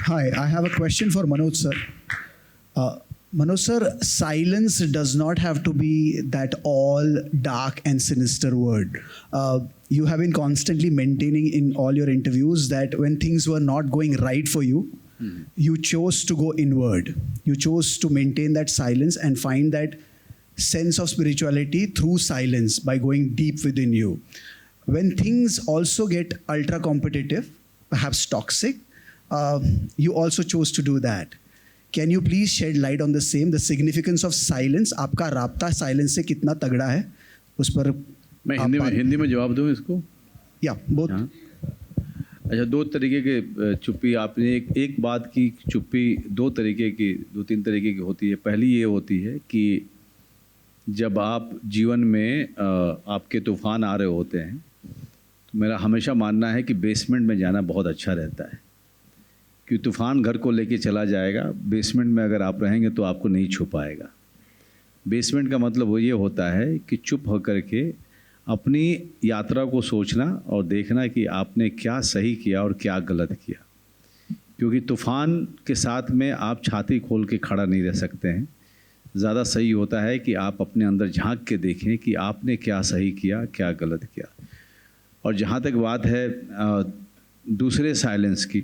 Hi, I have a question for Manoj sir. Manoj sir, silence does not have to be that all dark and sinister word. You have been constantly maintaining in all your interviews that when things were not going right for you, you chose to go inward. You chose to maintain that silence and find that sense of spirituality through silence by going deep within you. When things also get ultra competitive, perhaps toxic, you also chose to do that. Can you please shed light on the same, the significance of silence? आपका राब्ता silence से कितना तगड़ा है उस पर मैं हिंदी में जवाब दूं इसको? या बोथ. अच्छा, दो तरीके के चुप्पी आपने एक बात की चुप्पी दो तीन तरीके की होती है. पहली ये होती है कि जब आप जीवन में आपके तूफान आ रहे होते हैं तो मेरा हमेशा मानना है कि बेसमेंट में जाना बहुत अच्छा रहता है, कि तूफ़ान घर को लेके चला जाएगा. बेसमेंट में अगर आप रहेंगे तो आपको नहीं छू पाएगा. बेसमेंट का मतलब वो ये होता है कि चुप होकर के अपनी यात्रा को सोचना और देखना कि आपने क्या सही किया और क्या गलत किया. क्योंकि तूफ़ान के साथ में आप छाती खोल के खड़ा नहीं रह सकते हैं. ज़्यादा सही होता है कि आप अपने अंदर झांक के देखें कि आपने क्या सही किया, क्या गलत किया. और जहाँ तक बात है दूसरे साइलेंस की,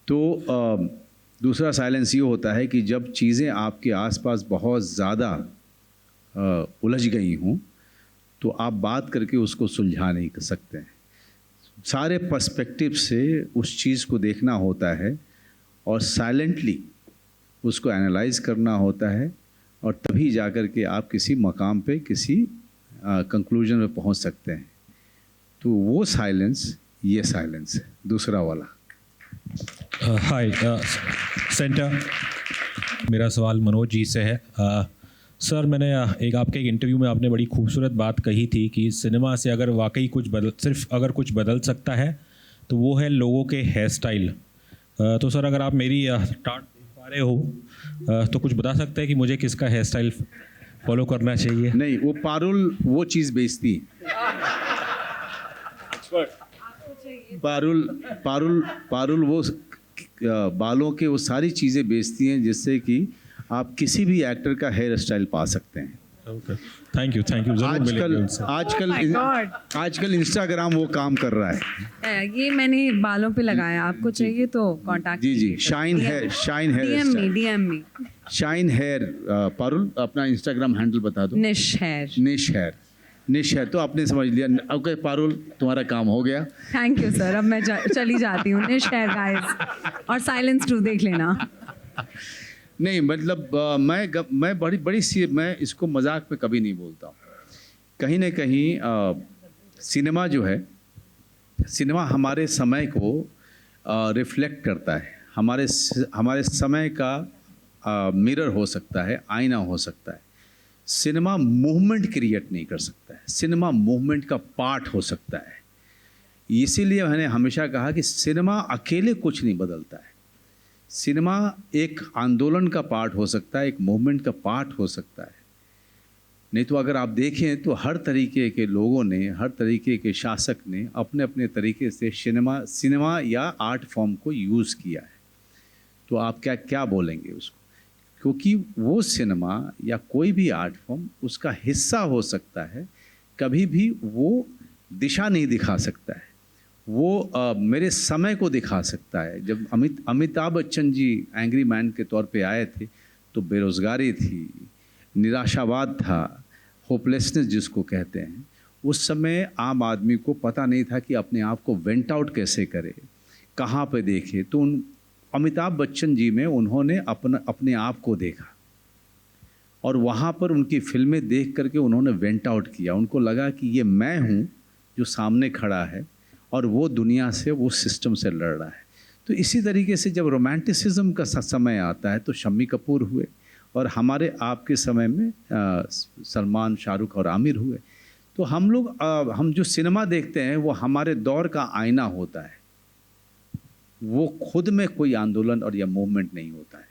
तो दूसरा साइलेंस ये होता है कि जब चीज़ें आपके आसपास बहुत ज़्यादा उलझ गई हों तो आप बात करके उसको सुलझा नहीं कर सकते हैं. सारे पर्सपेक्टिव से उस चीज़ को देखना होता है और साइलेंटली उसको एनालाइज करना होता है, और तभी जाकर के आप किसी मकाम पे किसी कंक्लूजन में पहुंच सकते हैं. तो वो साइलेंस ये साइलेंस है, दूसरा वाला. हाय सेंटर, मेरा सवाल मनोज जी से है. सर, मैंने आपके एक इंटरव्यू में आपने बड़ी खूबसूरत बात कही थी कि सिनेमा से अगर वाकई कुछ बदल सकता है तो वो है लोगों के हेयर स्टाइल. तो सर, अगर आप मेरी टाट देख पा रहे हो तो कुछ बता सकते हैं कि मुझे किसका हेयर स्टाइल फॉलो करना चाहिए? नहीं, वो पारुल वो चीज़ बेचती है. पारुल वो बालों के वो सारी चीज़ें बेचती हैं जिससे कि आप किसी भी एक्टर का हेयर स्टाइल पा सकते हैं. Thank you. आजकल इंस्टाग्राम वो काम कर रहा है. ये मैंने बालों पे लगाया, आपको चाहिए तो कांटेक्ट. जी, shine hair shine hair. Parul, अपना इंस्टाग्राम हैंडल बता दो. निश हेयर. तो आपने समझ लिया. ओके पारुल, तुम्हारा काम हो गया. Thank you sir. अब मैं चली जाती हूँ. निश हेयर गाइस, और साइलेंस टू देख लेना. नहीं, मतलब मैं बड़ी सी, मैं इसको मजाक में कभी नहीं बोलता हूँ. कहीं ना कहीं सिनेमा जो है, सिनेमा हमारे समय को रिफ्लेक्ट करता है. हमारे समय का मिरर हो सकता है, आईना हो सकता है. सिनेमा मूवमेंट क्रिएट नहीं कर सकता है, सिनेमा मूवमेंट का पार्ट हो सकता है. इसीलिए मैंने हमेशा कहा कि सिनेमा अकेले कुछ नहीं बदलता है. सिनेमा एक आंदोलन का पार्ट हो सकता है, एक मूवमेंट का पार्ट हो सकता है. नहीं तो अगर आप देखें तो हर तरीके के लोगों ने, हर तरीके के शासक ने अपने अपने तरीके से सिनेमा या आर्ट फॉर्म को यूज़ किया है. तो आप क्या बोलेंगे उसको? क्योंकि वो सिनेमा या कोई भी आर्ट फॉर्म उसका हिस्सा हो सकता है, कभी भी वो दिशा नहीं दिखा सकता है. वो मेरे समय को दिखा सकता है. जब अमिताभ बच्चन जी एंग्री मैन के तौर पे आए थे तो बेरोज़गारी थी, निराशावाद था, होपलेसनेस जिसको कहते हैं. उस समय आम आदमी को पता नहीं था कि अपने आप को वेंट आउट कैसे करे, कहाँ पे देखे. तो अमिताभ बच्चन जी में उन्होंने अपने आप को देखा और वहाँ पर उनकी फिल्में देख करके उन्होंने वेंट आउट किया. उनको लगा कि ये मैं हूँ जो सामने खड़ा है और वो दुनिया से, वो सिस्टम से लड़ रहा है. तो इसी तरीके से जब रोमांटिसिज्म का समय आता है तो शम्मी कपूर हुए, और हमारे आपके समय में सलमान, शाहरुख और आमिर हुए. तो हम जो सिनेमा देखते हैं वो हमारे दौर का आईना होता है. वो खुद में कोई आंदोलन और या मूवमेंट नहीं होता है.